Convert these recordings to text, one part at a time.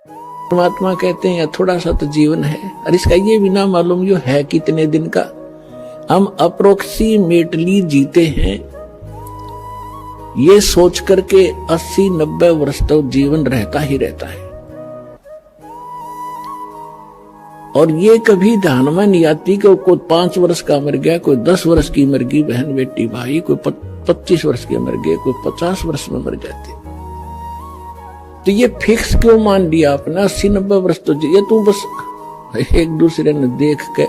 परमात्मा कहते हैं थोड़ा सा तो जीवन है, और इसका ये भी ना मालूम जो है कितने दिन का। हम अप्रोक्सीमेटली जीते हैं ये सोच करके 80-90 वर्ष तक जीवन रहता ही रहता है, और ये कभी ध्यान में नहीं आती कि कोई 5 वर्ष का मर गया, कोई 10 वर्ष की मर गई बहन बेटी भाई, कोई 25 वर्ष के मर गए, कोई 50 वर्ष में मर जाते। तो ये फिक्स क्यों मान लिया आपने 80-90 वर्ष? तो ये तू बस एक दूसरे ने देख के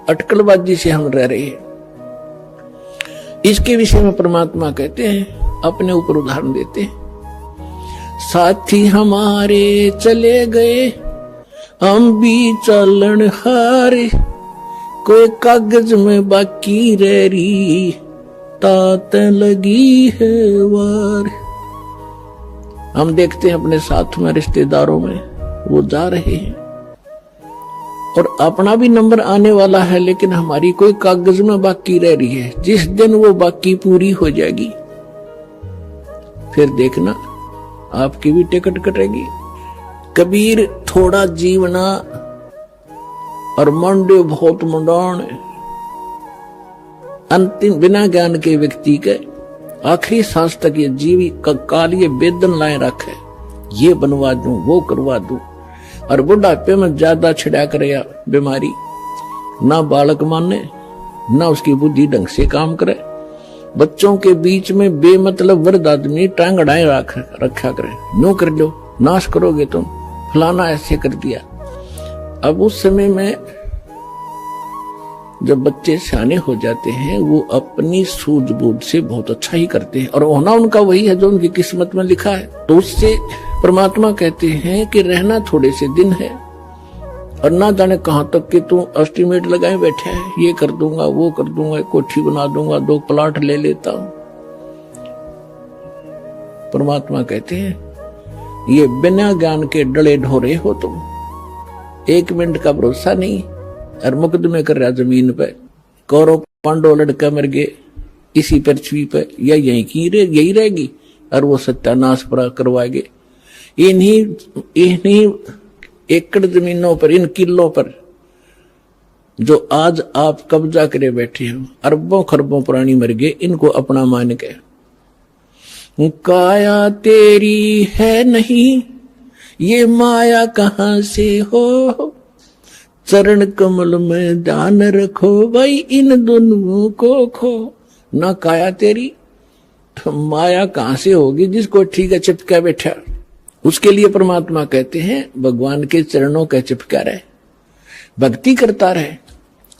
अटकलबाजी से हम रह रहे हैं। इसके विषय में परमात्मा कहते हैं, अपने ऊपर उदाहरण देते हैं। साथी हमारे चले गए, हम भी चलन हारे, कोई कागज में बाकी रह रही, तात लगी है वार। हम देखते हैं अपने साथ में रिश्तेदारों में वो जा रहे हैं और अपना भी नंबर आने वाला है, लेकिन हमारी कोई कागज में बाकी रह रही है। जिस दिन वो बाकी पूरी हो जाएगी फिर देखना आपकी भी टिकट कटेगी। कबीर थोड़ा जीवना और मंडे बहुत मुंडान। अंतिम बिना ज्ञान के व्यक्ति के आखिरी सांस तक ये जीवी का काल ये वेदन लाए रखे, ये बनवा दूं वो करवा दूं, और बुढ़ापे में ज्यादा छिड़ा करे बीमारी, ना बालक माने ना उसकी बुद्धि ढंग से काम करे। बच्चों के बीच में बेमतलब वृद्ध आदमी टांग अड़ाए रखा करे, नो कर लो नाश करोगे तुम, फलाना ऐसे कर दिया। अब उस समय में जब बच्चे सियाने हो जाते हैं वो अपनी सूझबूझ से बहुत अच्छा ही करते हैं, और होना उनका वही है जो उनकी किस्मत में लिखा है। तो उससे परमात्मा कहते हैं कि रहना थोड़े से दिन है, और ना जाने कहां तक कि तू एस्टिमेट लगाए बैठे है, ये कर दूंगा वो कर दूंगा, कोठी बना दूंगा, 2 प्लाट ले लेता हूं। परमात्मा कहते हैं ये बिना ज्ञान के डले ढोरे हो तुम, 1 मिनट का भरोसा नहीं, और मुकदमे कर रहा जमीन पे। कौरव पांडव लड़का मर गए इसी पृथ्वी पे, या यही रहेगी, और वो सत्यानाश पर करवाएंगे। इन्हीं एकड़ जमीनों पर, इन किलों पर जो आज आप कब्जा करे बैठे हो, अरबों खरबों पुरानी मर गए, इनको अपना मान के। काया तेरी है नहीं ये माया कहां से हो, चरण कमल में ध्यान रखो भाई इन दोनों को खो। ना काया तेरी तो माया कहां से होगी जिसको ठीक है चिपका बैठा। उसके लिए परमात्मा कहते हैं भगवान के चरणों का चिपका रहे, भक्ति करता रहे,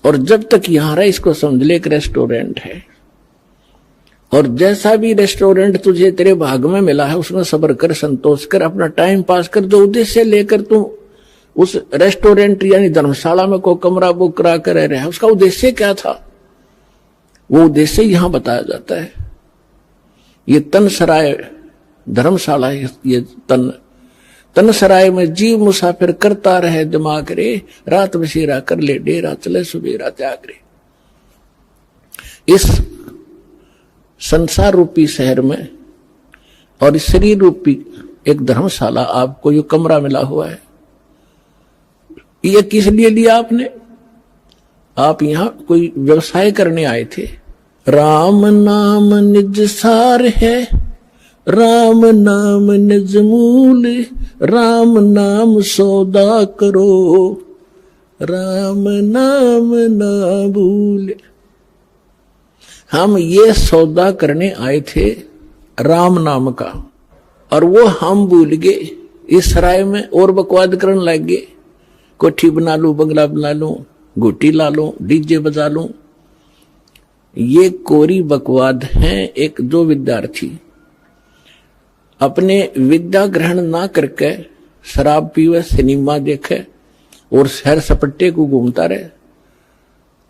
और जब तक यहां रहे इसको समझ ले एक रेस्टोरेंट है, और जैसा भी रेस्टोरेंट तुझे तेरे भाग में मिला है उसमें सब्र कर, संतोष कर, अपना टाइम पास कर। जो उद्देश्य लेकर तू उस रेस्टोरेंट यानी धर्मशाला में कोई कमरा बुक करा कर रह रहा है, उसका उद्देश्य क्या था, वो उद्देश्य यहां बताया जाता है। ये तन सराय धर्मशाला है, ये तन सराय में जीव मुसाफिर करता रहे दिमाग रे, रात बसेरा कर ले डेरा चले सुबेरा त्याग रे। इस संसार रूपी शहर में और इस शरीर रूपी एक धर्मशाला आपको ये कमरा मिला हुआ है। ये किस लिए लिया आपने? आप यहां कोई व्यवसाय करने आए थे। राम नाम निज सार है, राम नाम निज मूल, राम नाम सौदा करो, राम नाम ना भूल। हम ये सौदा करने आए थे राम नाम का, और वो हम भूल गए इस सराय में और बकवाद करने लग गए। कोठी बना लूं, बंगला बना लूं, घुट्टी ला लूं, डीजे बजा लूं। ये कोरी बकवाद है। एक जो विद्यार्थी अपने विद्या ग्रहण ना करके शराब पीवे, सिनेमा देखे और सैर सपट्टे को घूमता रहे,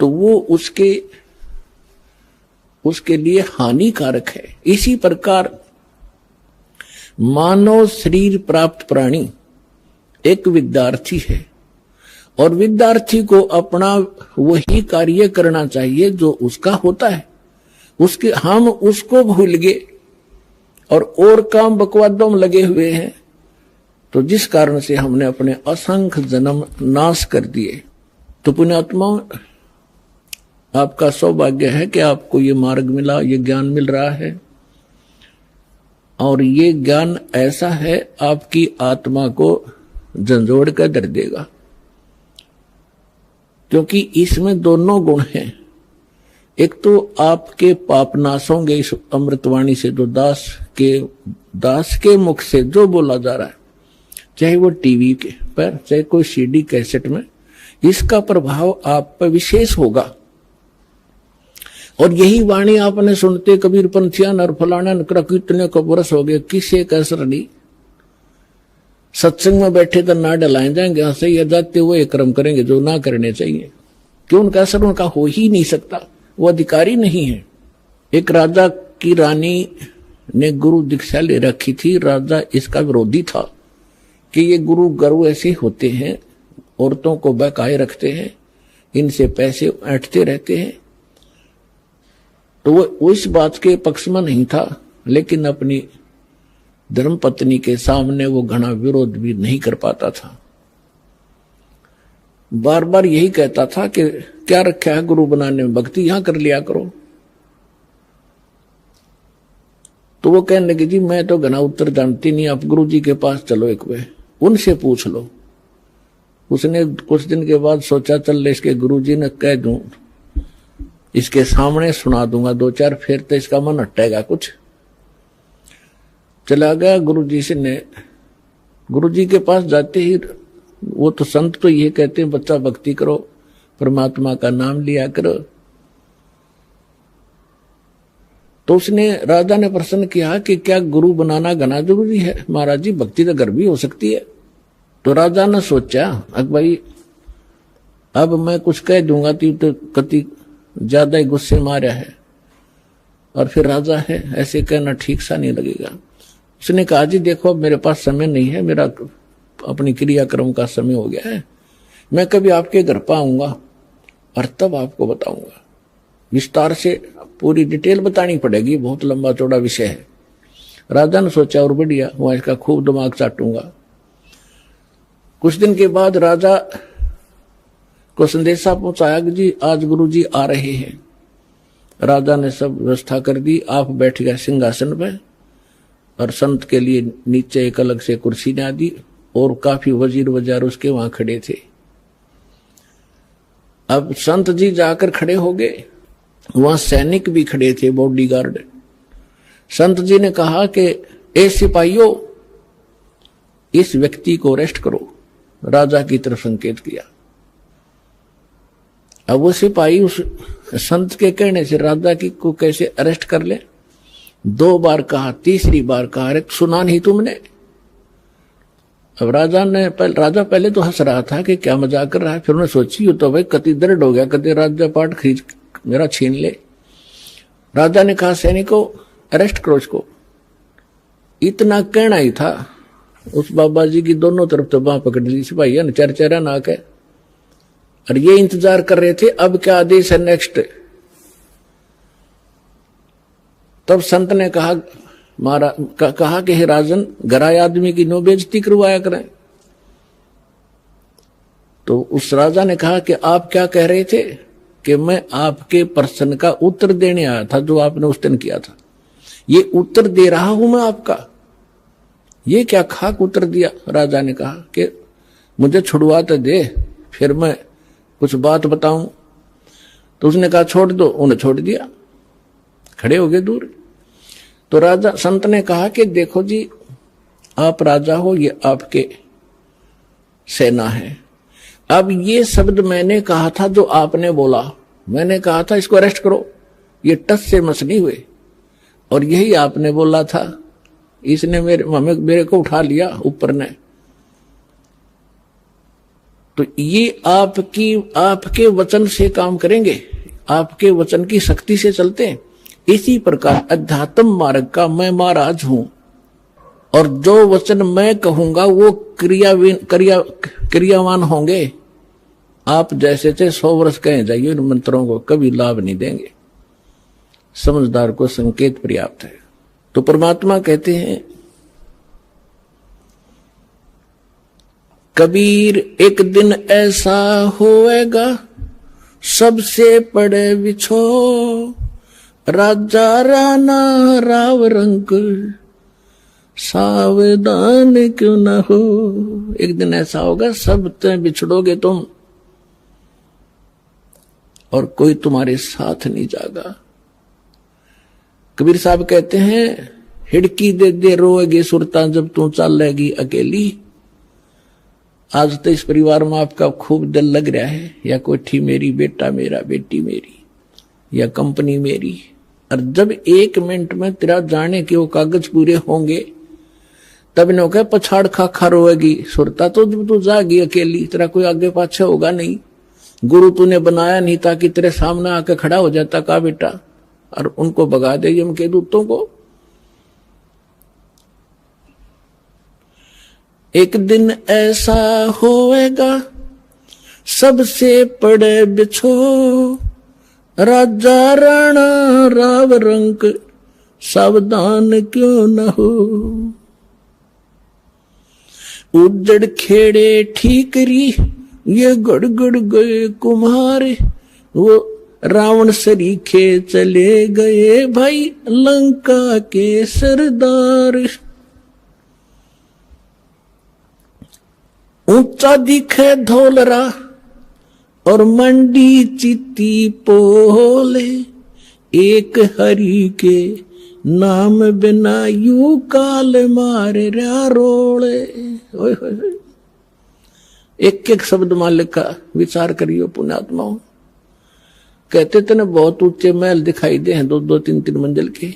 तो वो उसके लिए हानिकारक है। इसी प्रकार मानव शरीर प्राप्त प्राणी एक विद्यार्थी है, और विद्यार्थी को अपना वही कार्य करना चाहिए जो उसका होता है। हम उसको भूल गए और काम बकवादों में लगे हुए हैं। तो जिस कारण से हमने अपने असंख्य जन्म नाश कर दिए, तो पुण्यात्मा आपका सौभाग्य है कि आपको ये मार्ग मिला, ये ज्ञान मिल रहा है। और ये ज्ञान ऐसा है आपकी आत्मा को झंझोड़ कर धर देगा, क्योंकि इसमें दोनों गुण हैं। एक तो आपके पाप नाश होंगे इस अमृतवाणी से, जो दास के मुख से जो बोला जा रहा है, चाहे वो टीवी के पर, चाहे कोई सीडी कैसेट में, इसका प्रभाव आप पर विशेष होगा। और यही वाणी आपने सुनते कबीर पंथियान और फलाना कितने को बरस हो गए, किसे कसर नहीं। सत्संग में बैठे तो ना डलाए जाएंगे, हंसे या जाते हुए कर्म करेंगे जो ना करने चाहिए, क्यों उनका असर उनका हो ही नहीं सकता, वो अधिकारी नहीं है। एक राजा की रानी ने गुरु दीक्षा ले रखी थी, राजा इसका विरोधी था कि ये गुरु ऐसे होते हैं, औरतों को बहकाए रखते हैं, इनसे पैसे ऐंठते रहते हैं। तो वो इस बात के पक्ष में नहीं था, लेकिन अपनी धर्मपत्नी के सामने वो घना विरोध भी नहीं कर पाता था। बार बार यही कहता था कि क्या रखा है गुरु बनाने में, भक्ति यहां कर लिया करो। तो वो कहने लगी, जी मैं तो घना उत्तर जानती नहीं, आप गुरु जी के पास चलो, एक वे उनसे पूछ लो। उसने कुछ दिन के बाद सोचा, चल इसके गुरु जी ने कह दूं, इसके सामने सुना दूंगा दो चार, फिर तो इसका मन हटेगा कुछ। चला गया गुरुजी से ने, गुरुजी के पास जाते ही, वो तो संत तो ये कहते हैं बच्चा भक्ति करो, परमात्मा का नाम लिया करो। तो उसने, राजा ने प्रश्न किया कि क्या गुरु बनाना घना जरूरी है? महाराज जी भक्ति तो घर भी हो सकती है। तो राजा ने सोचा, अब भाई अब मैं कुछ कह दूंगा तो कति ज्यादा ही गुस्से मारा है, और फिर राजा है, ऐसे कहना ठीक सा नहीं लगेगा। उसने कहा, जी देखो अब मेरे पास समय नहीं है, मेरा अपनी क्रियाक्रम का समय हो गया है, मैं कभी आपके घर पर आऊंगा और तब आपको बताऊंगा, विस्तार से पूरी डिटेल बतानी पड़ेगी, बहुत लंबा चौड़ा विषय है। राजा ने सोचा, और बढ़िया, वहां इसका खूब दिमाग चाटूंगा। कुछ दिन के बाद राजा को संदेशा पहुंचाया कि जी आज गुरु जी आ रहे हैं। राजा ने सब व्यवस्था कर दी, आप बैठ गए सिंहासन पे, और संत के लिए नीचे एक अलग से कुर्सी ने दी, और काफी वजीर वजार उसके वहां खड़े थे। अब संत जी जाकर खड़े हो गए, वहां सैनिक भी खड़े थे, बॉडीगार्ड। संत जी ने कहा कि ए सिपाहियों, इस व्यक्ति को अरेस्ट करो। राजा की तरफ संकेत किया। अब वो सिपाही उस संत के कहने से राजा की को कैसे अरेस्ट कर ले? 2 बार कहा, तीसरी बार कहा, अरे सुना नहीं तुमने? अब राजा पहले तो हंस रहा था कि क्या मजाक कर रहा है, फिर उन्होंने सोची तो भाई कति दर्द हो गया, कति राज्य पाठ खरीद मेरा छीन ले। राजा ने कहा, सैनिकों अरेस्ट करो इसको। इतना कहना ही था, उस बाबा जी की दोनों तरफ तो बांह पकड़ ली सिपाही ने, चरचरा नाक है, और ये इंतजार कर रहे थे अब क्या आदेश है नेक्स्ट। तब संत ने कहा, कहा कि हे राजन, गराय आदमी की नो बेइज्जती करवाया करें। तो उस राजा ने कहा कि आप क्या कह रहे थे? कि मैं आपके प्रश्न का उत्तर देने आया था जो आपने उस दिन किया था, ये उत्तर दे रहा हूं मैं आपका। ये क्या खाक उत्तर दिया? राजा ने कहा कि मुझे छुड़वा तो दे, फिर मैं कुछ बात बताऊं। तो उसने कहा छोड़ दो, उन्हें छोड़ दिया, खड़े हो गए दूर। तो राजा संत ने कहा कि देखो जी, आप राजा हो, ये आपके सेना है। अब ये शब्द मैंने कहा था जो आपने बोला, मैंने कहा था इसको अरेस्ट करो, ये टस से मस नहीं हुए, और यही आपने बोला था, इसने मेरे को उठा लिया ऊपर ने। तो ये आपके वचन से काम करेंगे, आपके वचन की शक्ति से चलते हैं। इसी प्रकार अध्यात्म मार्ग का मैं महाराज हूं, और जो वचन मैं कहूंगा वो क्रियावान होंगे। आप जैसे थे 100 वर्ष कहे जाइए, इन मंत्रों को कभी लाभ नहीं देंगे। समझदार को संकेत पर्याप्त है। तो परमात्मा कहते हैं कबीर एक दिन ऐसा होएगा सबसे पड़े बिछो, राजा राणा राव रंक सावधान क्यों न हो। एक दिन ऐसा होगा सब बिछड़ोगे तुम और कोई तुम्हारे साथ नहीं जागा। कबीर साहब कहते हैं हिड़की दे दे रोएगी सुरता जब तू चलेगी अकेली। आज तो इस परिवार में आपका खूब दिल लग रहा है, या कोठी मेरी, बेटा मेरा, बेटी मेरी, या कंपनी मेरी, और जब 1 मिनट में तेरा जाने के वो कागज पूरे होंगे तब ने कहा पछाड़ खा खा रोएगी सुरता। तो जब तू जाएगी अकेली, तेरा कोई आगे पाछे होगा नहीं, गुरु तूने बनाया नहीं ताकि तेरे सामने आके खड़ा हो जाता का बेटा और उनको भगा दे यम के दूतों को। एक दिन ऐसा होएगा सबसे पड़े बिछो, राजा राणा राव रंक सावधान क्यों न हो। उजड़ खेड़े ठीकरी ये गड़गड़ गए कुम्हार, वो रावण सरीखे चले गए भाई लंका के सरदार। ऊंचा दिखे धौलरा और मंडी चित्ती पोले, एक हरि के नाम बिना यू काल मारे रा रोले। एक एक शब्द मालिक का विचार करियो पुण्यात्माओं। कहते थे ना बहुत ऊंचे महल दिखाई दे हैं 2-2, 3-3 मंजिल के,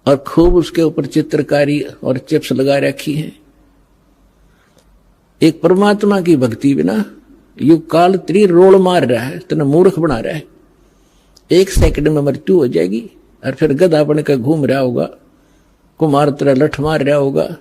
और खूब उसके ऊपर चित्रकारी और चिप्स लगा रखी है। एक परमात्मा की भक्ति बिना यू काल त्री रोल मार रहा है, तना मूर्ख बना रहा है। 1 सेकंड में मृत्यु हो जाएगी और फिर गधा बन कर घूम रहा होगा, कुमार तरह लठ मार रहा होगा।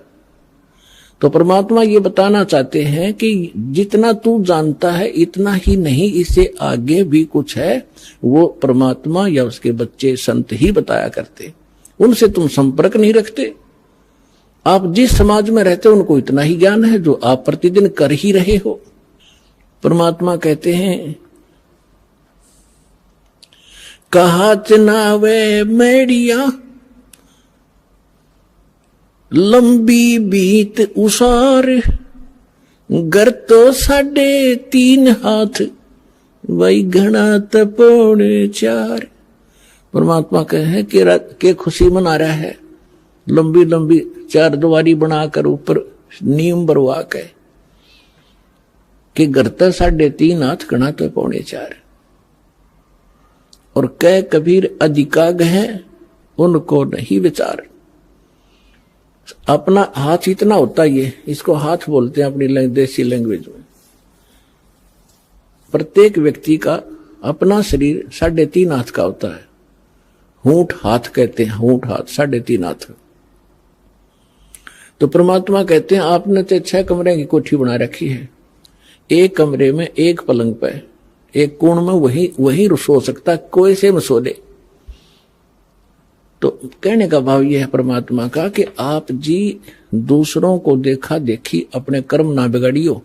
तो परमात्मा ये बताना चाहते हैं कि जितना तू जानता है इतना ही नहीं, इससे आगे भी कुछ है, वो परमात्मा या उसके बच्चे संत ही बताया करते। उनसे तुम संपर्क नहीं रखते। आप जिस समाज में रहते हो उनको इतना ही ज्ञान है जो आप प्रतिदिन कर ही रहे हो। परमात्मा कहते हैं कहा चनावे मेड़िया लंबी बीत उसार, घर तो 3.5 हाथ वही घना त 4.25। परमात्मा कहे कि खुशी मना रहा है, लंबी लंबी 4 दीवारी बनाकर ऊपर नीम बरवा के कि घर तो 3.5 हाथ घना तो 4.25। और कह कबीर अधिकाग है उनको नहीं विचार। अपना हाथ इतना होता ही है, इसको हाथ बोलते हैं अपनी देसी लैंग्वेज में। प्रत्येक व्यक्ति का अपना शरीर 3.5 हाथ का होता है। हूंठ हाथ कहते हैं, हूंठ हाथ 3.5 हाथ। तो परमात्मा कहते हैं आपने तो 6 कमरे की कोठी बना रखी है, एक कमरे में एक पलंग पे एक कोण में वही सो सकता, कोई से में सो ले। तो कहने का भाव यह है परमात्मा का कि आप जी दूसरों को देखा देखी अपने कर्म ना बिगाड़ियो।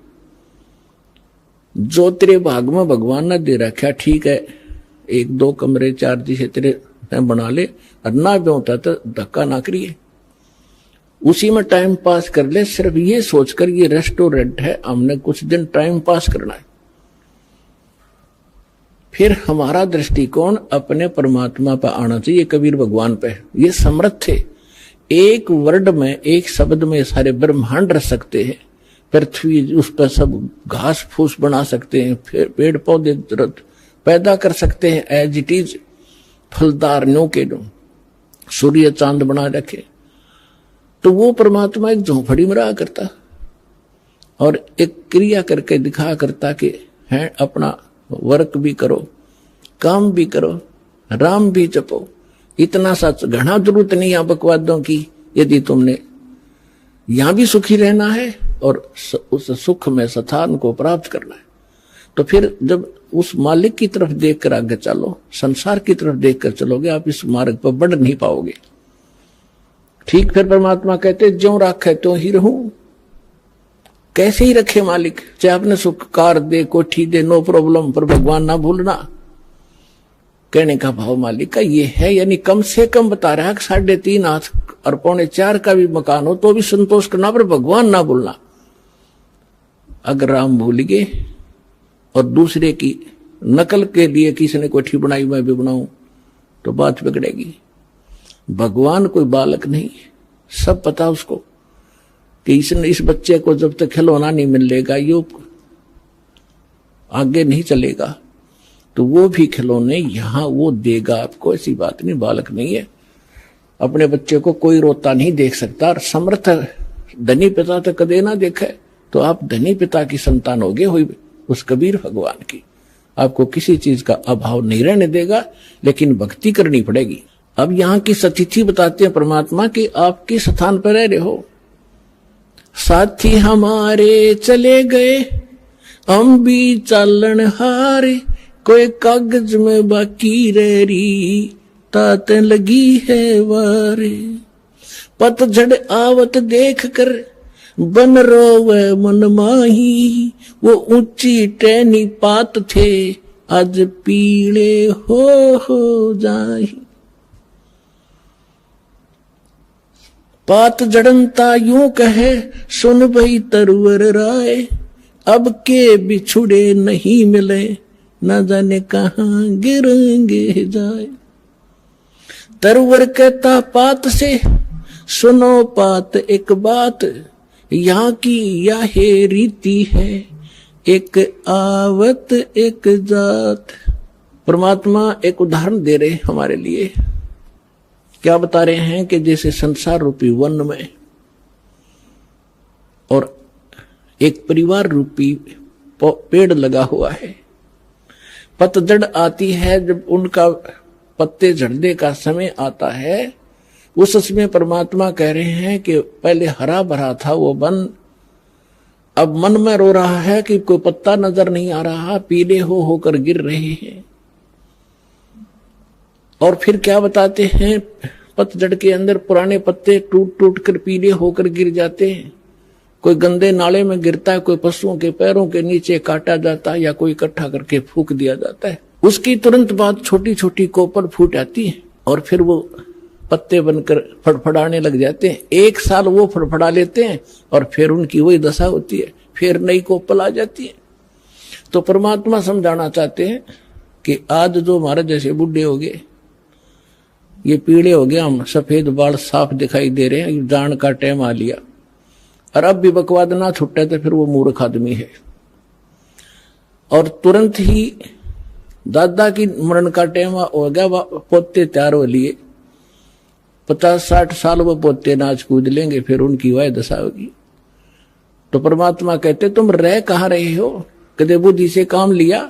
जो तेरे भाग में भगवान ने दे रखा ठीक है, 1-2 कमरे 4 दिशे तेरे बना ले, और ना भी होता तो धक्का ना करिए, उसी में टाइम पास कर ले। सिर्फ ये सोचकर ये रेस्टोरेंट है, हमने कुछ दिन टाइम पास करना है। फिर हमारा दृष्टिकोण अपने परमात्मा पर आना चाहिए, कबीर भगवान पे। ये समर्थ थे, एक वर्ड में, एक शब्द में सारे ब्रह्मांड रख सकते हैं। पृथ्वी उस पर सब घास फूस बना सकते हैं, फिर पेड़ पौधे पैदा कर सकते हैं एज इट इज, फलदार नो के नो, सूर्य चांद बना रखे। तो वो परमात्मा एक झोंपड़ी में रहा करता और एक क्रिया करके दिखा करता कि है अपना वर्क भी करो, काम भी करो, राम भी जपो। इतना सच घना जरूरत नहीं है बकवादों की। यदि तुमने यहां भी सुखी रहना है और उस सुख में स्थान को प्राप्त करना है, तो फिर जब उस मालिक की तरफ देखकर आगे चलो, संसार की तरफ देखकर चलोगे, आप इस मार्ग पर बढ़ नहीं पाओगे। ठीक फिर परमात्मा कहते ज्यों राखे त्यों ही रहूं। कैसे ही रखे मालिक, चाहे अपने सुख कार दे, कोठी दे, नो प्रॉब्लम, पर भगवान ना भूलना। कहने का भाव मालिक का ये है, यानी कम से कम बता रहा है कि 3.5 हाथ और 3.25 का भी मकान हो तो भी संतोष करना, पर भगवान ना भूलना। अगर राम भूल गए और दूसरे की नकल के लिए किसी ने कोठी बनाई मैं भी बनाऊं तो बात बिगड़ेगी। भगवान कोई बालक नहीं, सब पता उसको कि इसने इस बच्चे को जब तक खिलौना नहीं मिलेगा यो आगे नहीं चलेगा, तो वो भी खिलौने यहां वो देगा आपको, ऐसी बात नहीं, बालक नहीं है। अपने बच्चे को कोई रोता नहीं देख सकता, और समर्थ धनी पिता तो कदे ना देखे, तो आप धनी पिता की संतान होगे हुई उस कबीर भगवान की। आपको किसी चीज का अभाव नहीं रहने देगा, लेकिन भक्ति करनी पड़ेगी। अब यहाँ की सतिथि बताते हैं परमात्मा की, आप किस स्थान पर रह रहे हो। साथी हमारे चले गए, हम भी चालन हारे, कोई कागज में बाकी रह रही, तात लगी है वारे। पतझड़ आवत देख कर बन रोवे मन माही, वो ऊंची टहनी पात थे, आज पीले हो जाही। पात जड़नता यूं कहे, सुन भई तरवर राय, अब के बिछुड़े नहीं मिले, न जाने कहां गिरेंगे जाए। तरवर कहता पात से, सुनो पात एक बात, यहाँ की यह रीति है, एक आवत एक जात। परमात्मा एक उदाहरण दे रहे हमारे लिए, क्या बता रहे हैं कि जैसे संसार रूपी वन में और एक परिवार रूपी पेड़ लगा हुआ है, पतझड़ आती है, जब उनका पत्ते झड़ने का समय आता है, उस समय परमात्मा कह रहे हैं कि पहले हरा भरा था वो वन, अब मन में रो रहा है कि कोई पत्ता नजर नहीं आ रहा, पीले होकर गिर रहे हैं। और फिर क्या बताते हैं, पतझड़ के अंदर पुराने पत्ते टूट टूट कर पीले होकर गिर जाते हैं। कोई गंदे नाले में गिरता है, कोई पशुओं के पैरों के नीचे काटा जाता है, या कोई इकट्ठा करके फूंक दिया जाता है। उसकी तुरंत बाद छोटी छोटी कोपल फूट आती है और फिर वो पत्ते बनकर फड़फड़ाने लग जाते हैं। 1 साल वो फड़फड़ा लेते हैं और फिर उनकी वही दशा होती है, फिर नई कोपल आ जाती है। तो परमात्मा समझाना चाहते हैं कि आज जो हमारे जैसे बूढ़े हो गए, ये पीले हो गए, हम सफेद बाल साफ दिखाई दे रहे हैं, जान का टाइम आ लिया, और अब भी बकवाद ना छुट्टे तो फिर वो मूर्ख आदमी है। और तुरंत ही दादा की मरण का टाइम हो गया, पोते तैयार हो लिए, 50-60 साल वो पोते नाच कूद लेंगे, फिर उनकी वह दशा होगी। तो परमात्मा कहते तुम रह कहाँ रहे हो, कदे बुद्धि से काम लिया,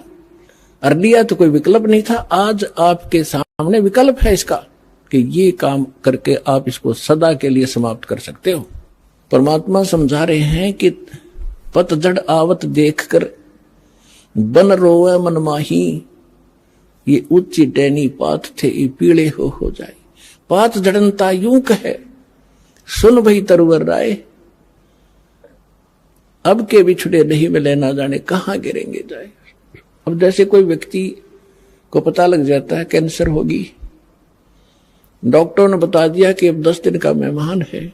और लिया तो कोई विकल्प नहीं था। आज आपके सामने विकल्प है इसका कि ये काम करके आप इसको सदा के लिए समाप्त कर सकते हो। परमात्मा समझा रहे हैं कि पतझड़ आवत देखकर बन रोवे मन माही, ये ऊंची टहनी पात थे, ये पीले हो जाए। पात जड़नता यूं कहे, सुन भई तरवर राय, अब के बिछुड़े नहीं मिले, ना जाने कहां गिरेंगे जाए। अब जैसे कोई व्यक्ति को पता लग जाता है कैंसर होगी, डॉक्टर ने बता दिया कि अब 10 दिन का मेहमान है,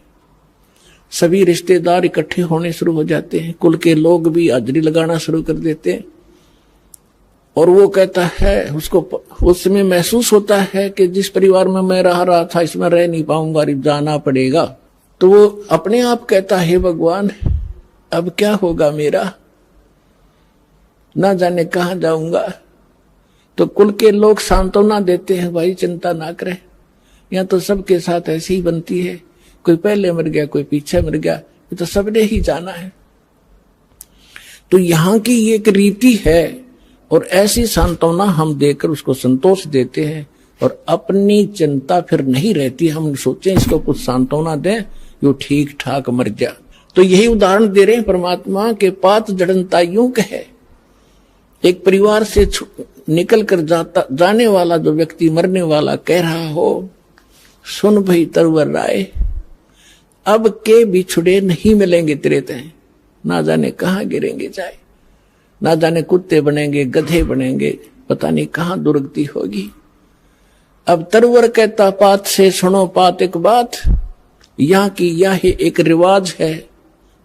सभी रिश्तेदार इकट्ठे होने शुरू हो जाते हैं, कुल के लोग भी हाजिरी लगाना शुरू कर देते हैं। और वो कहता है, उसको उसमें महसूस होता है कि जिस परिवार में मैं रहा था इसमें रह नहीं पाऊंगा, जाना पड़ेगा। तो वो अपने आप कहता है, भगवान अब क्या होगा मेरा, ना जाने कहां जाऊंगा। तो कुल के लोग सांत्वना देते हैं, भाई चिंता ना करें, यहाँ तो सबके साथ ऐसी ही बनती है, कोई पहले मर गया कोई पीछे मर गया, ये तो सबने ही जाना है। तो यहाँ की एक रीति है, और ऐसी सांत्वना हम देकर उसको संतोष देते हैं, और अपनी चिंता फिर नहीं रहती। हम सोचें इसको कुछ सांत्वना दें, यो ठीक ठाक मर गया। तो यही उदाहरण दे रहे हैं परमात्मा के, पात जड़नता यूं कहे, एक परिवार से निकल कर जाने वाला जो व्यक्ति मरने वाला कह रहा हो, सुन भई तरवर राय, अब के बिछुड़े नहीं मिलेंगे तेरे तय। ना जाने कहाँ गिरेंगे जाए, ना जाने कुत्ते बनेंगे, गधे बनेंगे, पता नहीं कहाँ दुर्गति होगी। अब तरवर कहता पात से सुनो पात एक बात, यहाँ की यह एक रिवाज है,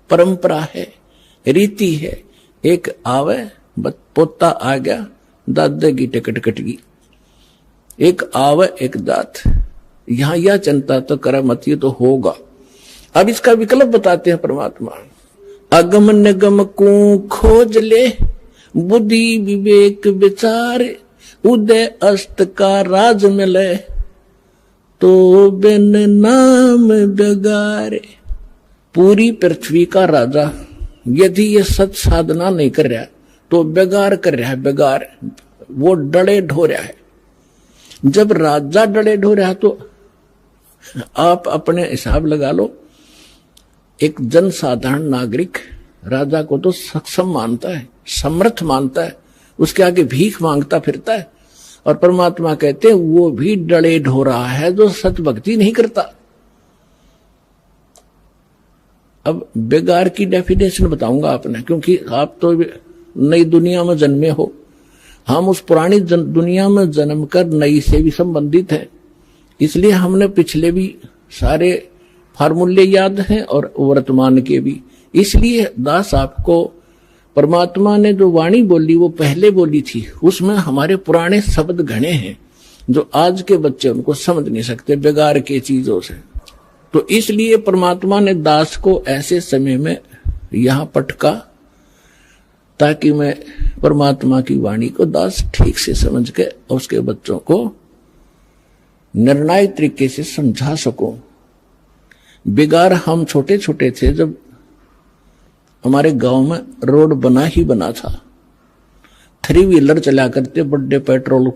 परंपरा है, रीति है। एक आवे पोता आ गया, दादा की टिकट कट गई, एक आवे एक दात। यहां यह चिंता तो करा मत, ये तो होगा। अब इसका विकल्प बताते हैं परमात्मा। अगम निगम को खोज ले, बुद्धि विवेक विचार, उदय अस्त का राज मिले, तो बिन नाम बेगारे। पूरी पृथ्वी का राजा यदि ये सत साधना नहीं कर रहा तो बेगार कर रहा है, बेगार। वो डले ढो रहा है। जब राजा डले ढो रहा तो आप अपने हिसाब लगा लो, एक जनसाधारण नागरिक राजा को तो सक्षम मानता है, समर्थ मानता है, उसके आगे भीख मांगता फिरता है। और परमात्मा कहते हैं वो भी डले ढो रहा है जो सत भक्ति नहीं करता। अब बेगार की डेफिनेशन बताऊंगा आपने, क्योंकि आप तो नई दुनिया में जन्मे हो, हम उस पुरानी दुनिया में जन्म कर नई से भी संबंधित हैं। इसलिए हमने पिछले भी सारे फार्मूले याद हैं और वर्तमान के भी। इसलिए दास आपको परमात्मा ने जो वाणी बोली वो पहले बोली थी, उसमें हमारे पुराने शब्द घने हैं जो आज के बच्चे उनको समझ नहीं सकते बेगार के चीजों से। तो इसलिए परमात्मा ने दास को ऐसे समय में यहां पटका ताकि मैं परमात्मा की वाणी को दास ठीक से समझ के उसके बच्चों को निर्णायक तरीके से समझा सकूं। बेगार हम छोटे छोटे थे जब हमारे गांव में रोड बना ही बना था। 3 व्हीलर चला करते, बड़े पेट्रोल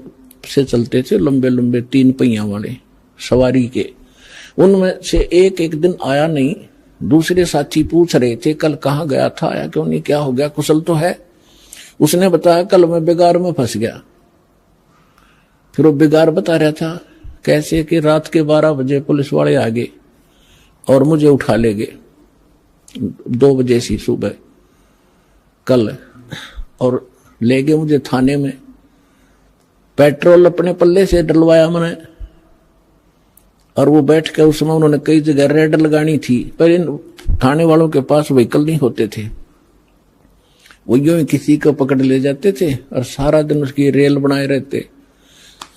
से चलते थे, लंबे लंबे 3 पहिया वाले सवारी के। उनमें से एक दिन आया नहीं। दूसरे साथी पूछ रहे थे कल कहाँ गया था, आया क्यों नहीं, क्या हो गया, कुशल तो है? उसने बताया कल मैं बेगार में फंस गया। फिर वो बेगार बता रहा था कैसे कि रात के 12 बजे पुलिस वाले आ गए और मुझे उठा ले गए 2 बजे सी सुबह कल, और ले गए मुझे थाने में। पेट्रोल अपने पल्ले से डलवाया मैंने, और वो बैठ के उसमें उन्होंने कई जगह रेड लगानी थी, पर इन थाने वालों के पास व्हीकल नहीं होते थे। वो यूं ही किसी को पकड़ ले जाते थे और सारा दिन उसकी रेल बनाए रहते।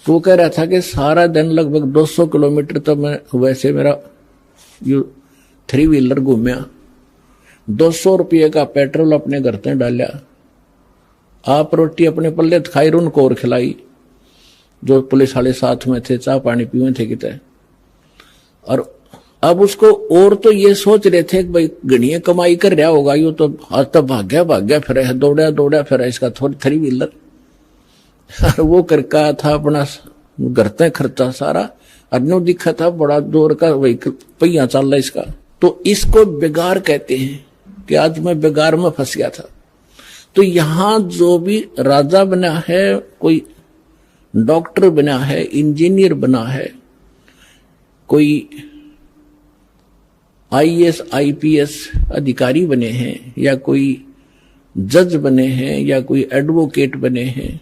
तो वो कह रहा था कि सारा दिन लगभग 200 किलोमीटर तो मैं वैसे मेरा 3 व्हीलर घूमया, 200 रुपये का पेट्रोल अपने घर से डाला, आप रोटी अपने पल्ले खाई, उनको और खिलाई जो पुलिस वाले साथ में थे, चाय पानी पीवे थे कितने। और अब उसको और तो ये सोच रहे थे कि भाई गणिया कमाई कर रहा होगा, यो तो आज तक भाग्या फिर है, दौड़ा फिर है इसका 3 व्हीलर। और वो करका था अपना घर तय खर्चा सारा, अन्यों दिखा था बड़ा जोर का व्हीकल पहिया चल रहा इसका। तो इसको बेगार कहते हैं कि आज मैं बेगार में फंस गया था। तो यहां जो भी राजा बना है, कोई डॉक्टर बना है, इंजीनियर बना है, कोई IAS IPS अधिकारी बने हैं, या कोई जज बने हैं, या कोई एडवोकेट बने हैं,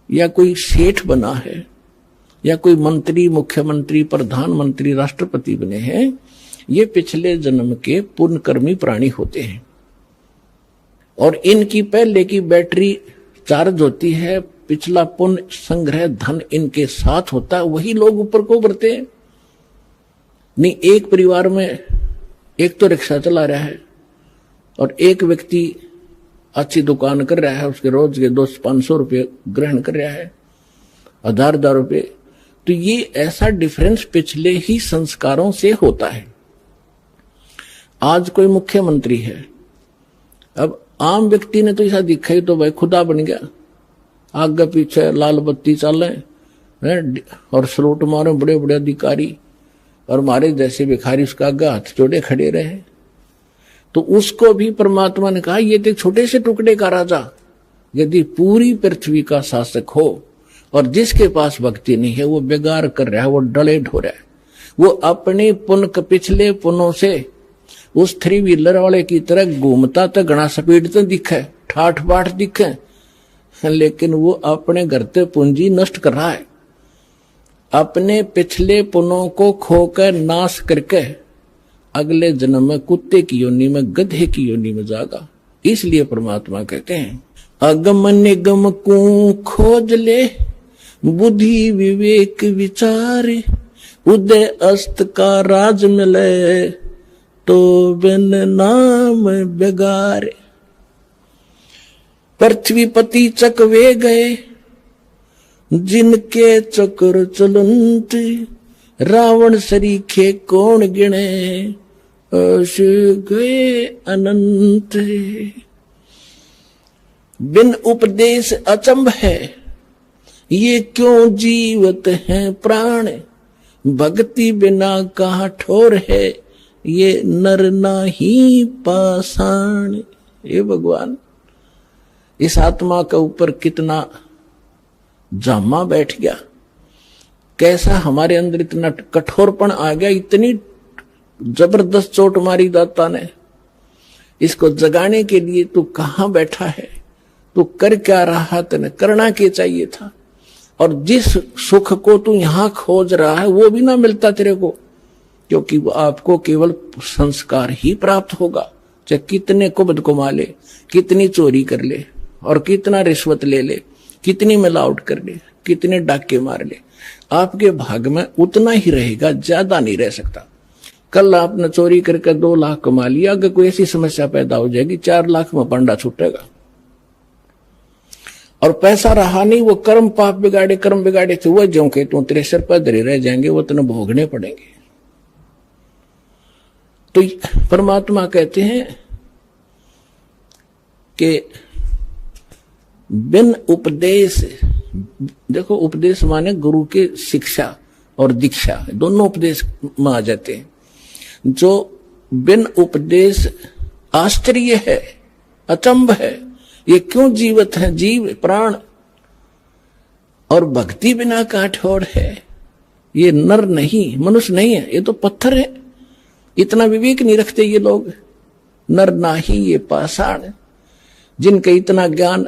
या कोई सेठ बना है, या कोई मंत्री, मुख्यमंत्री, प्रधानमंत्री, राष्ट्रपति बने हैं, ये पिछले जन्म के पुण्यकर्मी प्राणी होते हैं। और इनकी पहले की बैटरी चार्ज होती है, पिछला पुण्य संग्रह धन इनके साथ होता है, वही लोग ऊपर को उभरते हैं। नहीं, एक परिवार में एक तो रिक्शा चला रहा है और एक व्यक्ति अच्छी दुकान कर रहा है, उसके रोज के 200-500 रुपये ग्रहण कर रहा है, 1000 रुपये। तो ये ऐसा डिफरेंस पिछले ही संस्कारों से होता है। आज कोई मुख्यमंत्री है, अब आम व्यक्ति ने तो ऐसा दिखा ही तो भाई खुदा बन गया, आगे पीछे लाल बत्ती चले और सलूट मारे बड़े बड़े अधिकारी, और हमारे जैसे भिखारी उसका आगे हाथ जोड़े खड़े रहे। तो उसको भी परमात्मा ने कहा ये तो छोटे से टुकड़े का राजा यदि पूरी पृथ्वी का शासक हो और जिसके पास भक्ति नहीं है वो बेगार कर रहा है, वो डले ढो रहा है, वो अपने पुण्य पिछले पुण्यों से उस 3 व्हीलर वाले की तरह घूमता तो घना स्पीड तो दिखे, ठाठ बाट दिखे, लेकिन वो अपने घर ते पूंजी नष्ट कर रहा है, अपने पिछले पुनों को खोकर नाश करके अगले जन्म में कुत्ते की योनि में, गधे की योनि में जागा। इसलिए परमात्मा कहते हैं अगम निगम को खोज ले, बुद्धि विवेक विचार, उदय अस्त का राज मिले, तो बिन नाम बेगारे। पृथ्वीपति चकवे गए, जिनके चक्र चलंत, रावण सरीखे कौन गिने, अश गए अनंत। बिन उपदेश अचंभ है, ये क्यों जीवत हैं प्राण, भक्ति बिना कहाँ ठोर है, ये नर नाही पाषाण। ये भगवान इस आत्मा के ऊपर कितना जामा बैठ गया, कैसा हमारे अंदर इतना कठोरपन आ गया, इतनी जबरदस्त चोट मारी दाता ने। इसको जगाने के लिए तू कहां बैठा है, तू कर क्या रहा, तेने करना क्या चाहिए था, और जिस सुख को तू यहां खोज रहा है वो भी ना मिलता तेरे को, क्योंकि वो आपको केवल संस्कार ही प्राप्त होगा। चाहे कितने कुबद कमा ले, कितनी चोरी कर ले, और कितना रिश्वत ले ले, कितनी मिलावट कर ले, कितने डाके मार ले, आपके भाग में उतना ही रहेगा, ज्यादा नहीं रह सकता। कल आपने चोरी करके 2 लाख कमा लिया, अगर कोई ऐसी समस्या पैदा हो जाएगी 4 लाख में पंडा छूटेगा। और पैसा रहा नहीं, वो कर्म पाप बिगाड़े, कर्म बिगाड़े थे वो ज्यों के तू तेरे सिर पर धरे रह जाएंगे, वो तेने भोगने पड़ेंगे। तो परमात्मा कहते हैं कि बिन उपदेश, देखो उपदेश माने गुरु के शिक्षा और दीक्षा, दोनों उपदेश में आ जाते हैं। जो बिन उपदेश आश्चर्य है, अचंभ है, ये क्यों जीवत है, जीव प्राण, और भक्ति बिना काठोर है, ये नर नहीं, मनुष्य नहीं है, ये तो पत्थर है। इतना विवेक नहीं रखते ये लोग, नर नाही ये पाषाण, जिनका इतना ज्ञान,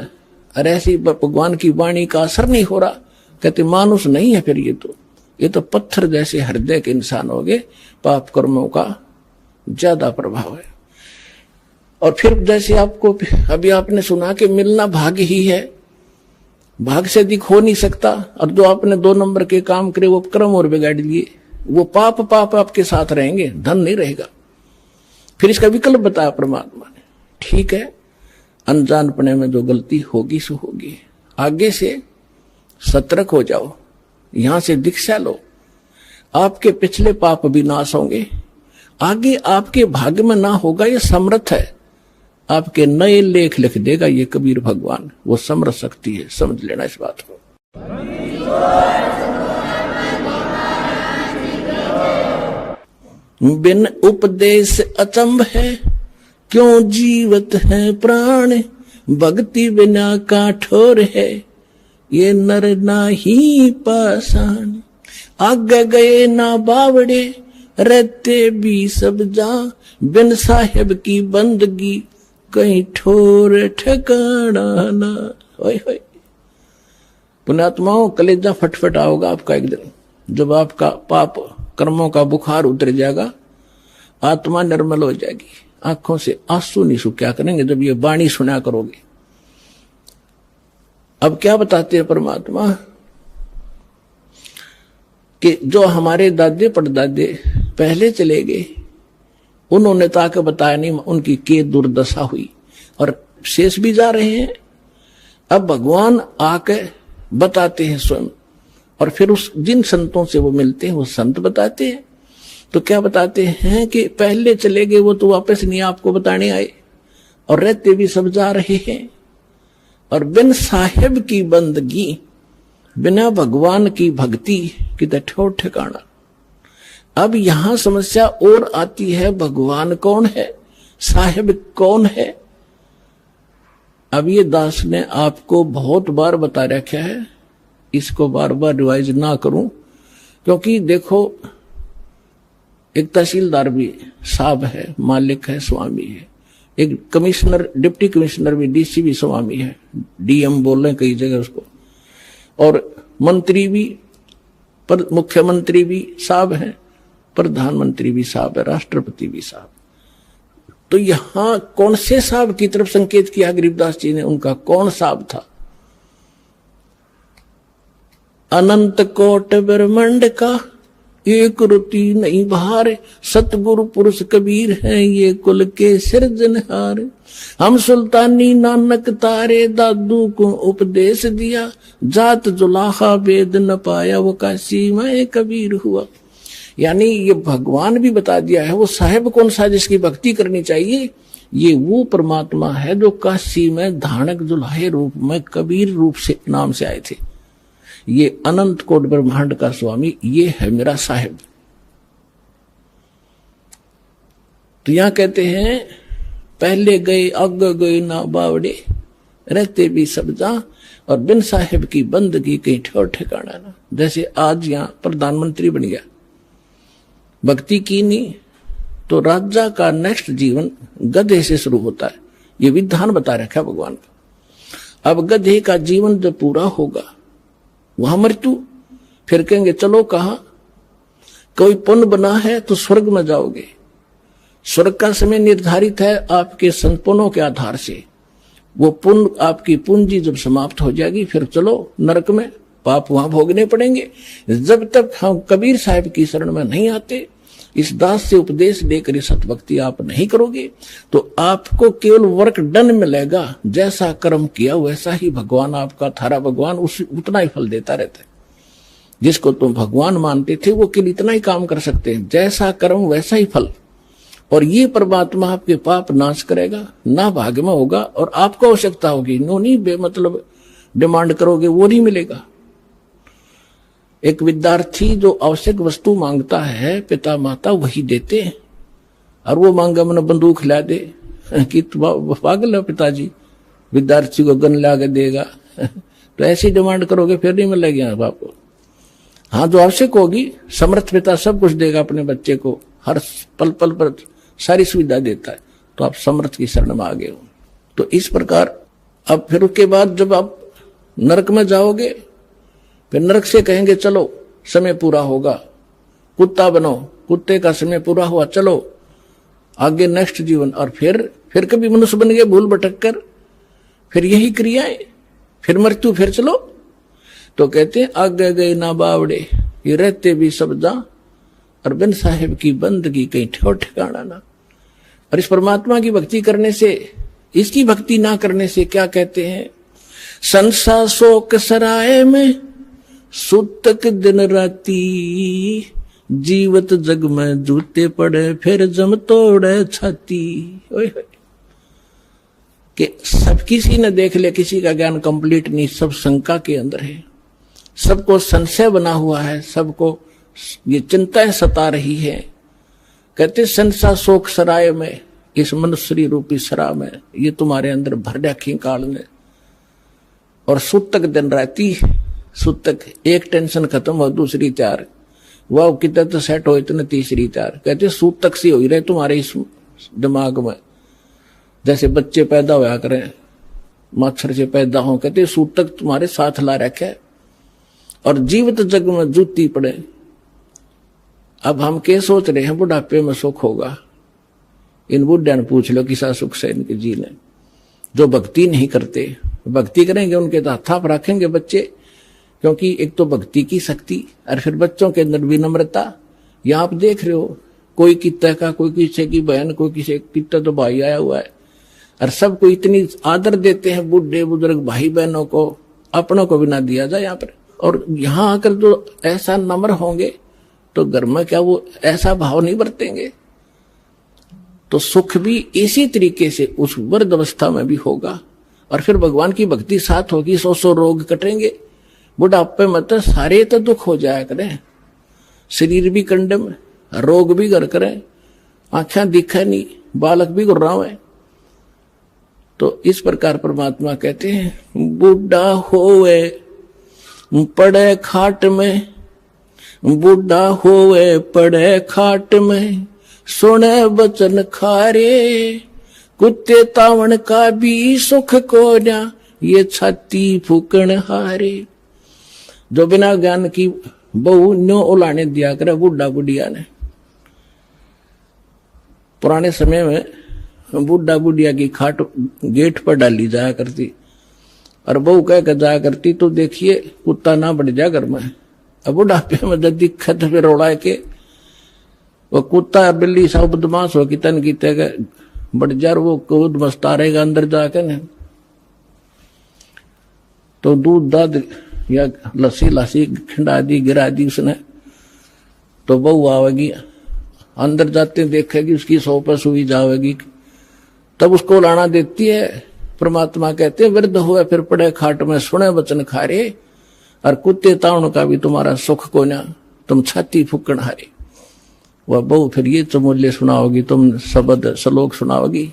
अरे ऐसी भगवान की वाणी का असर नहीं हो रहा, कहते मानुष नहीं है फिर ये तो पत्थर जैसे हृदय के इंसान हो गए, पाप कर्मों का ज्यादा प्रभाव है। और फिर जैसे आपको अभी आपने सुना कि मिलना भाग्य ही है, भाग से अधिक हो नहीं सकता, और जो आपने 2 नंबर के काम करे वो कर्म और बिगाड़ लिए, वो पाप आपके साथ रहेंगे, धन नहीं रहेगा। फिर इसका विकल्प बताया परमात्मा ने, ठीक है अनजानपने में जो गलती होगी सो होगी, आगे से सतर्क हो जाओ, यहां से दीक्षा लो, आपके पिछले पाप भी नाश होंगे, आगे आपके भाग्य में ना होगा, ये समर्थ है, आपके नए लेख लिख देगा ये कबीर भगवान, वो समर्थ शक्ति है, समझ लेना इस बात को। बिन उपदेश अचंभ है, क्यों जीवत है प्राण, भक्ति बिना काठोर है, ये नर नाही पाषाण। आगे गए ना बावड़े, रहते भी सब जा, बिन साहेब की बंदगी, कहीं ठोर ठिकाना ना। होय होय पुण्यात्माओं, कलेजा फटफटा होगा आपका एक दिन, जब आपका पाप कर्मों का बुखार उतर जाएगा, आत्मा निर्मल हो जाएगी, आंखों से आंसू नहीं सूख्या करेंगे जब ये वाणी सुना करोगे। अब क्या बताते हैं परमात्मा कि जो हमारे दादे परदादे पहले चले गए, उन्होंने ताकि बताया नहीं उनकी के दुर्दशा हुई, और शेष भी जा रहे हैं। अब भगवान आके बताते हैं स्वयं, और फिर उस जिन संतों से वो मिलते हैं वो संत बताते हैं। तो क्या बताते हैं कि पहले चले गए वो तो वापस नहीं आपको बताने आए, और रहते भी सब जा रहे हैं, और बिन साहेब की बंदगी, बिना भगवान की भक्ति की ठोर ठिकाना। अब यहां समस्या और आती है, भगवान कौन है, साहेब कौन है। अब ये दास ने आपको बहुत बार बता रखा है, इसको बार बार रिवाइज ना करूं, क्योंकि देखो एक तहसीलदार भी साहब है, मालिक है, स्वामी है। एक कमिश्नर, डिप्टी कमिश्नर भी, डीसी भी स्वामी है, डीएम बोल रहे हैं कई जगह उसको। और मंत्री भी, पर मुख्यमंत्री भी साहब है, प्रधानमंत्री भी साहब है, राष्ट्रपति भी साहब। तो यहां कौन से साहब की तरफ संकेत किया गरीबदास जी ने? उनका कौन साहब था? अनंत कोट ब्रह्मांड का एक रुति नहीं बाहर, सतगुरु पुरुष कबीर है ये कुल के सिरजनहार। हम सुल्तानी नानक तारे दादू को उपदेश दिया, जात जुलाहा वेद न पाया वो काशी में कबीर हुआ। यानी ये भगवान भी बता दिया है वो साहेब कौन सा जिसकी भक्ति करनी चाहिए। ये वो परमात्मा है जो काशी में धानक जुलाहे रूप में कबीर रूप से नाम से आए थे। ये अनंत कोट ब्रह्मांड का स्वामी, ये है मेरा साहेब। तो यहां कहते हैं पहले गए आगे गए ना बावड़े, रहते भी सब जा, और बिन साहेब की बंदगी कहीं ठोर ठिकाना ना। जैसे आज यहां प्रधानमंत्री बन गया, भक्ति की नहीं तो राजा का नेक्स्ट जीवन गधे से शुरू होता है। ये विधान बता रखा है भगवान का। अब गधे का जीवन जब पूरा होगा वहां मृत्यु, फिर कहेंगे चलो कहां? कोई पुण्य बना है तो स्वर्ग में जाओगे। स्वर्ग का समय निर्धारित है आपके संपुणों के आधार से। वो पुण्य, आपकी पूंजी जब समाप्त हो जाएगी फिर चलो नरक में, पाप वहां भोगने पड़ेंगे। जब तक हम कबीर साहब की शरण में नहीं आते, इस दास से उपदेश लेकर सतभक्ति आप नहीं करोगे, तो आपको केवल वर्क डन मिलेगा। जैसा कर्म किया वैसा ही भगवान आपका, थारा भगवान उतना ही फल देता रहता है। जिसको तुम भगवान मानते थे वो केवल इतना ही काम कर सकते हैं, जैसा कर्म वैसा ही फल। और ये परमात्मा आपके पाप नाश करेगा, ना भाग्य में होगा, और आपको आवश्यकता होगी, नो नहीं बेमतलब डिमांड करोगे वो नहीं मिलेगा। एक विद्यार्थी जो आवश्यक वस्तु मांगता है, पिता माता वही देते हैं। और वो मांगा मैंने बंदूक ला दे कि पागल है पिताजी, विद्यार्थी को गन ला के देगा तो ऐसी डिमांड करोगे फिर नहीं मिलेगी आपको। हाँ, जो आवश्यक होगी, समर्थ पिता सब कुछ देगा अपने बच्चे को, हर पल पल पर सारी सुविधा देता है, तो आप समर्थ की शरण में आ गए हो। तो इस प्रकार अब फिर उसके बाद जब आप नरक में जाओगे, फिर नरक से कहेंगे चलो समय पूरा होगा, कुत्ता बनो, कुत्ते का समय पूरा हुआ, चलो आगे नेक्स्ट जीवन। और फिर कभी मनुष्य बन गए भूल भटक कर, फिर यही क्रियाएं, फिर मृत्यु, फिर चलो। तो कहते हैं आगे गए ना बावड़े, ये रहते भी सब जा, और बिन साहेब की बंदगी कहीं ठोर ठिकाना ना। और इस परमात्मा की भक्ति करने से, इसकी भक्ति ना करने से क्या कहते हैं? संसा शोक सराय में सुतक दिन राती, जीवत जग में जूते पड़े फिर जम तोड़े छाती। कि सब किसी ने देख ले, किसी का ज्ञान कंप्लीट नहीं, सब शंका के अंदर है, सबको संशय बना हुआ है, सबको ये चिंताएं सता रही है। कहते संसा शोक सराय में, इस मनुष्य रूपी सरा में ये तुम्हारे अंदर भर रखी काल ने। और सुतक दिन राती, सुतक एक टेंशन खत्म हो दूसरी तैयार, वह कितना तो सेट हो इतने तीसरी तैयार। कहते सूतक सी हो रहे तुम्हारे इस दिमाग में, जैसे बच्चे पैदा होया करें, मच्छर से पैदा हो, कहते सूतक तुम्हारे साथ ला रखे, और जीवित जग में जूती पड़े। अब हम क्या सोच रहे हैं बुढ़ापे में सुख होगा? इन बुढ़िया ने पूछ लो किसा सुख से इनके जीने। जो भक्ति नहीं करते, भक्ति करेंगे उनके तो हाथ रखेंगे बच्चे, क्योंकि एक तो भक्ति की शक्ति, और फिर बच्चों के अंदर विनम्रता। यहाँ आप देख रहे हो, कोई कितना का, कोई किसी की बहन, कोई किसी कितना तो भाई आया हुआ है, और सबको इतनी आदर देते हैं, बूढ़े बुजुर्ग भाई बहनों को, अपनों को भी ना दिया जाए यहाँ पर। और यहाँ आकर जो ऐसा नम्र होंगे तो घर में क्या वो ऐसा भाव नहीं बरतेंगे? तो सुख भी इसी तरीके से उस वृद्ध अवस्था में भी होगा, और फिर भगवान की भक्ति साथ होगी, 100 रोग कटेंगे। बुढ़ापे में तो सारे तो दुख हो जाया करें, शरीर भी कंडम, रोग भी घर करें, आंखें दिखे नहीं, बालक भी गुर्राव है। तो इस प्रकार परमात्मा कहते हैं बूढ़ा होवे पड़े खाट में, बूढ़ा होवे पड़े खाट में सुने बचन खारे, कुत्ते तावण का भी सुख को ना ये छाती फूकण हारे। जो बिना ज्ञान की बहु न्यो उलाने दिया करे बूढ़ा बुढ़िया ने। पुराने समय में बूढ़ा बुढ़िया की खाट गेट पर डाली जाया करती और बहू कह कर जाया करती तो देखिए कुत्ता ना बढ़ जा घर में। अब बुढ़ापे में जब दिक्कत फिर उड़ा के वो कुत्ता बिल्ली सब बदमाश हो कि तन की तय बढ़ जा, वो कूद मस्ता रहेगा अंदर जाके न। तो दूध दाद या लस्सी लस्सी खिंडा दी गिरा दी उसने, तो बहू आवेगी अंदर जाते देखेगी उसकी सौ पर सुई जावेगी, तब उसको लाना देती है। परमात्मा कहते हैं वृद्ध हुए फिर पड़े खाट में सुने वचन खारे, और कुत्ते ताउन का भी तुम्हारा सुख को ना तुम छाती फूकण हारे। वह बहू फिर ये चमोले सुनाओगी, तुम शब्द श्लोक सुनाओगी,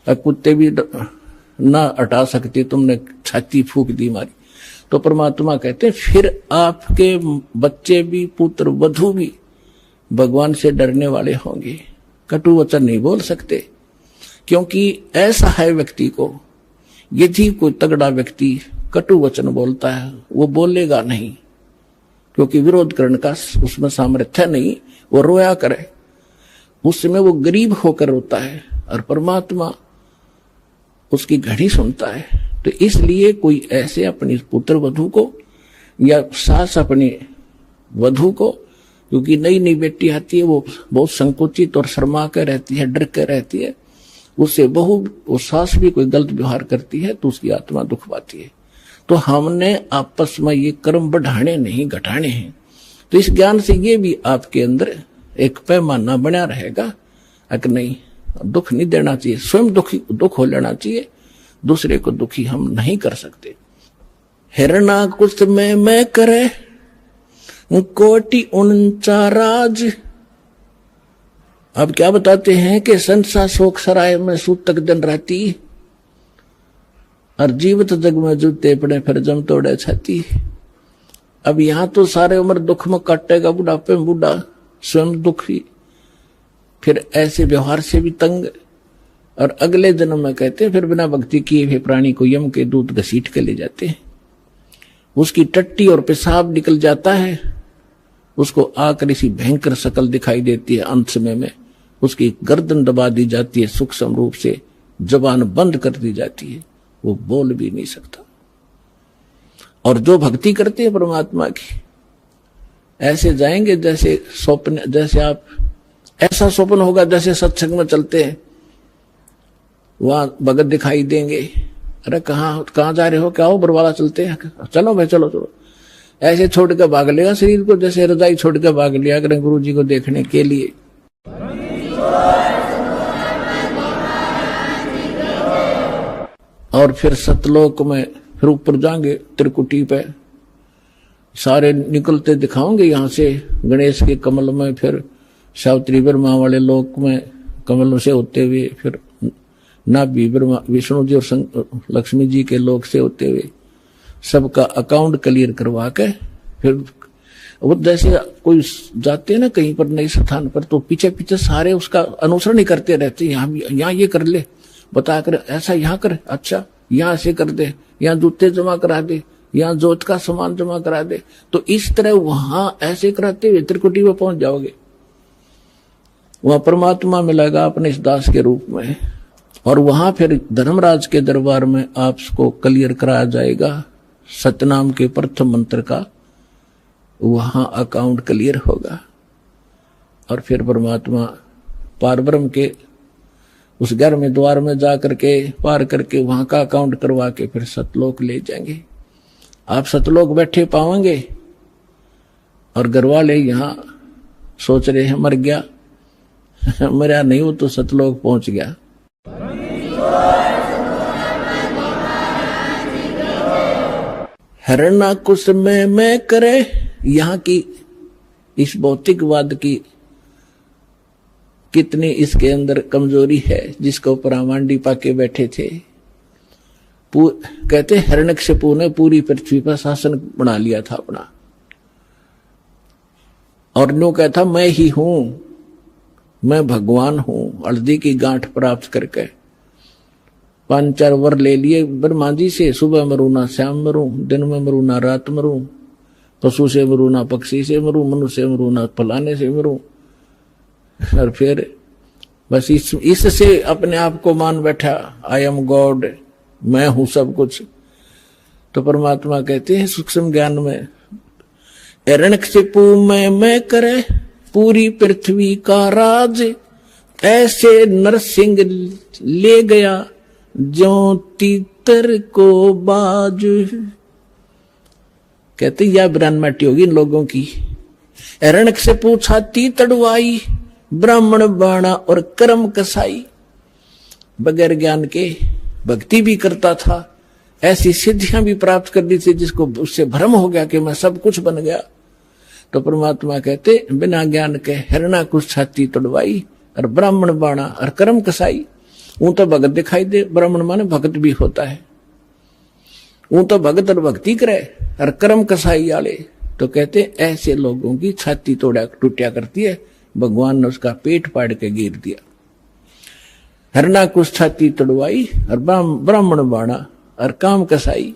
और कुत्ते भी ना हटा सकती, तुमने छाती फूक दी मारी। तो परमात्मा कहते हैं फिर आपके बच्चे भी पुत्र वधू भी भगवान से डरने वाले होंगे, कटु वचन नहीं बोल सकते। क्योंकि ऐसा है व्यक्ति को, यदि कोई तगड़ा व्यक्ति कटु वचन बोलता है वो बोलेगा नहीं, क्योंकि विरोध करने का उसमें सामर्थ्य नहीं, वो रोया करे, उस समय वो गरीब होकर रोता है और परमात्मा उसकी घड़ी सुनता है। तो इसलिए कोई ऐसे अपनी पुत्र वधू को या सास अपनी वधू को, क्योंकि नई नई बेटी आती है वो बहुत संकुचित और शर्मा कर रहती है, डर कर रहती है, उससे बहू वो सास भी कोई गलत व्यवहार करती है तो उसकी आत्मा दुख पाती है। तो हमने आपस में ये कर्म बढ़ाने नहीं घटाने हैं। तो इस ज्ञान से ये भी आपके अंदर एक पैमाना बना रहेगा कि नहीं, दुख नहीं देना चाहिए, स्वयं दुख हो लेना चाहिए, दूसरे को दुखी हम नहीं कर सकते। हिरणा कुछ में मैं करे कोटि 49 राज। अब क्या बताते हैं कि संसा शोक सराय में सूतक दिन रहती, और जीवित जग में जूते पड़े फिर जम तोड़े छाती। अब यहां तो सारे उम्र दुख में काटेगा, बुढ़ापे में बूढ़ा स्वयं दुखी, फिर ऐसे व्यवहार से भी तंग, और अगले जन्म में कहते हैं फिर बिना भक्ति किए हुए प्राणी को यम के दूत घसीट के ले जाते हैं, उसकी टट्टी और पेशाब निकल जाता है, उसको आकर इसी भयंकर शकल दिखाई देती है। अंत समय में उसकी गर्दन दबा दी जाती है, सूक्ष्म रूप से जबान बंद कर दी जाती है, वो बोल भी नहीं सकता। और जो भक्ति करते हैं परमात्मा की, ऐसे जाएंगे जैसे स्वप्न, जैसे आप ऐसा स्वप्न होगा जैसे सत्संग में चलते हैं, वहां भगत दिखाई देंगे, अरे कहाँ जा रहे हो, क्या हो, बरवाला चलते हैं, चलो भाई चलो चलो, ऐसे छोड़ कर भाग लेगा शरीर को, जैसे रजाई छोड़ कर भाग लिया करें गुरु जी को देखने के लिए। और फिर सतलोक में फिर ऊपर जाएंगे त्रिकुटी पे, सारे निकलते दिखाओगे यहां से गणेश के कमल में, फिर सावित्री ब्रह्मा वाले लोक में कमल से होते हुए, फिर नाभि ब्रह्मा विष्णु जी और लक्ष्मी जी के लोक से होते हुए सबका अकाउंट क्लियर करवा के, फिर वो जैसे कोई जाते हैं ना कहीं पर नई स्थान पर, तो पीछे पीछे सारे उसका अनुसरण ही करते रहते, यहाँ ये कर ले, बता कर ऐसा यहाँ कर, अच्छा यहाँ से कर दे, यहाँ जूते जमा करा दे, यहाँ जोत का सामान जमा करा दे। तो इस तरह वहां ऐसे कराते हुए त्रिकुटी में पहुंच जाओगे, वहां परमात्मा मिलेगा अपने इस दास के रूप में, और वहां फिर धर्मराज के दरबार में आपको क्लियर कराया जाएगा सतनाम के प्रथम मंत्र का, वहां अकाउंट क्लियर होगा। और फिर परमात्मा पारब्रह्म के उस घर में द्वार में जा करके पार करके वहां का अकाउंट करवा के फिर सतलोक ले जाएंगे। आप सतलोक बैठे पाओगे, और घर वाले यहां सोच रहे हैं मर गया, मरा नहीं, वो तो सतलोक पहुंच गया। हिरणा कुछ में मैं करे, यहाँ की इस भौतिकवाद की कितनी इसके अंदर कमजोरी है, जिसको परामांडी पाके बैठे थे। कहते हिरण्यकशिपु ने पूरी पृथ्वी पर शासन बना लिया था अपना, और न्यू कहता मैं ही हूं, मैं भगवान हूं। हल्दी की गांठ प्राप्त करके 5-4 वर ले लिए ब्रह्मा जी से, सुबह मरू ना शाम मरू, दिन में मरू ना रात मरू, पशु से मरू ना पक्षी से मरू, मनुष्य से मरू ना फलाने से मरू। और फिर बस इससे अपने आप को मान बैठा, आई एम गॉड, मैं हूं सब कुछ। तो परमात्मा कहते हैं सूक्ष्म ज्ञान में, हिरण्यकशिपु में मैं करे पूरी पृथ्वी का राज, ऐसे नरसिंह ले गया जो तीतर को बाज। कहते यह ब्रह्मटी होगी इन लोगों की। हिरण्यकशिपु छाती तड़वाई, ब्राह्मण बाणा और कर्म कसाई। बगैर ज्ञान के भक्ति भी करता था, ऐसी सिद्धियां भी प्राप्त कर दी थी जिसको उससे भ्रम हो गया कि मैं सब कुछ बन गया। तो परमात्मा कहते बिना ज्ञान के हिरणा कुछ छाती तोड़वाई और ब्राह्मण बाणा और कर्म कसाई। वो तो भगत दिखाई दे, ब्राह्मण माने भगत भी होता है, वो तो भगत और भक्ति करे, और कर्म कसाई वाले तो कहते ऐसे लोगों की छाती तोड़ा टूटिया करती है, भगवान ने उसका पेट फाड़ के गिर दिया। हिरणा कुछ छाती तोड़वाई और ब्राह्मण बाणा और काम कसाई।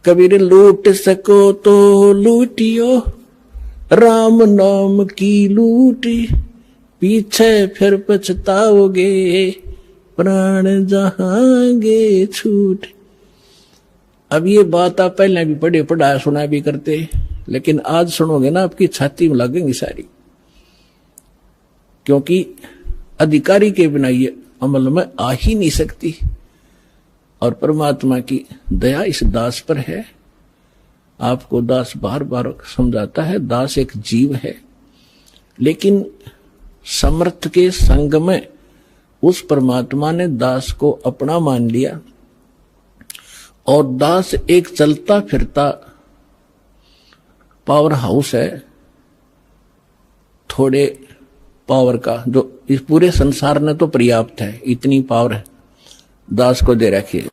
कबीर लूट सको तो लूटियो, राम नाम की लूटी, पीछे फिर पछताओगे, प्राण जहांगे छूट। अब ये बात आप पहले भी पढ़े पढ़ाया सुना भी करते, लेकिन आज सुनोगे ना आपकी छाती में लगेंगी सारी, क्योंकि अधिकारी के बिना ये अमल में आ ही नहीं सकती। और परमात्मा की दया इस दास पर है। आपको दास बार बार समझाता है, दास एक जीव है, लेकिन समर्थ के संग में उस परमात्मा ने दास को अपना मान लिया, और दास एक चलता फिरता पावर हाउस है थोड़े पावर का, जो इस पूरे संसार ने तो पर्याप्त है, इतनी पावर है दास को दे रखी है।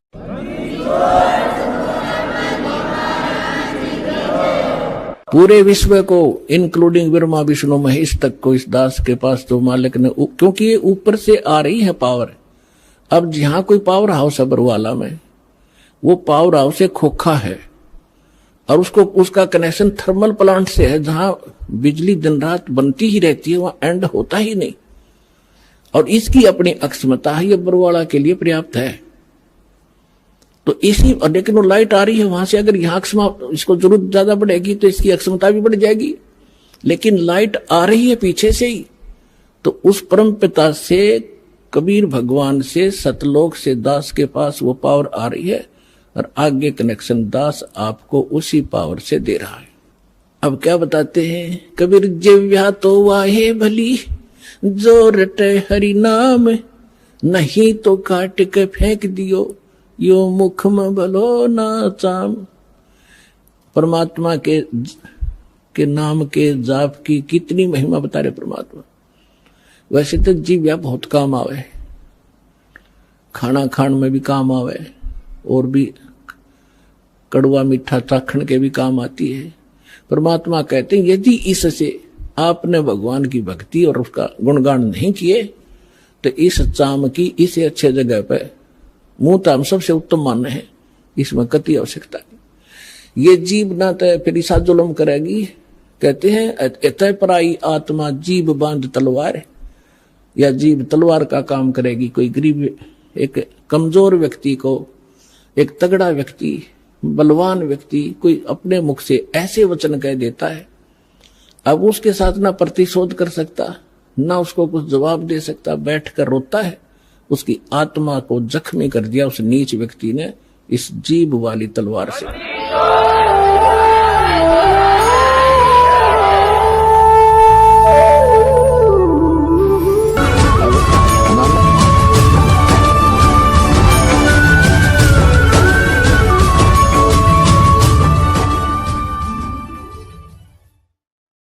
पूरे विश्व को इंक्लूडिंग ब्रह्मा विष्णु महेश तक को इस दास के पास तो मालिक ने, क्योंकि ये ऊपर से आ रही है पावर। अब जहां कोई पावर हाउस है बरवाला में, वो पावर हाउस से खोखा है, और उसका कनेक्शन थर्मल प्लांट से है, जहां बिजली दिन रात बनती ही रहती है, वहां एंड होता ही नहीं। और इसकी अपनी अक्षमता है, ये बरवाला के लिए पर्याप्त है। तो इसी, लेकिन वो लाइट आ रही है वहां से, अगर यहाँ इसको जरूरत ज्यादा बढ़ेगी तो इसकी अक्षमता भी बढ़ जाएगी, लेकिन लाइट आ रही है पीछे से ही। तो उस परम पिता से, कबीर भगवान से, सतलोक से दास के पास वो पावर आ रही है, और आगे कनेक्शन दास आपको उसी पावर से दे रहा है। अब क्या बताते हैं कबीर, जिव्या तो वाहे भली, जो रटे हरि नाम, नहीं तो काट के फेंक दियो, यो मुख में भलो ना चाम। परमात्मा के नाम के जाप की कितनी महिमा बता रहे परमात्मा। वैसे तो जिव्या बहुत काम आवे, खाना खान में भी काम आवे, और भी कड़वा मीठा चाखण के भी काम आती है। परमात्मा कहते हैं यदि इससे आपने भगवान की भक्ति और उसका गुणगान नहीं किए, तो इस चाम की इसे अच्छे जगह पे मुंह ताम सबसे उत्तम मानना है, इसमें कति आवश्यकता नहीं। ये जीव ना तय फिर ईसा जुलम करेगी। कहते हैं एतय पराई आत्मा जीव बांध तलवार, या जीव तलवार का काम करेगी। कोई गरीब, एक कमजोर व्यक्ति को एक तगड़ा व्यक्ति, बलवान व्यक्ति कोई अपने मुख से ऐसे वचन कह देता है, अब उसके साथ ना प्रतिशोध कर सकता, ना उसको कुछ जवाब दे सकता, बैठकर रोता है। उसकी आत्मा को जख्मी कर दिया उस नीच व्यक्ति ने इस जीभ वाली तलवार से।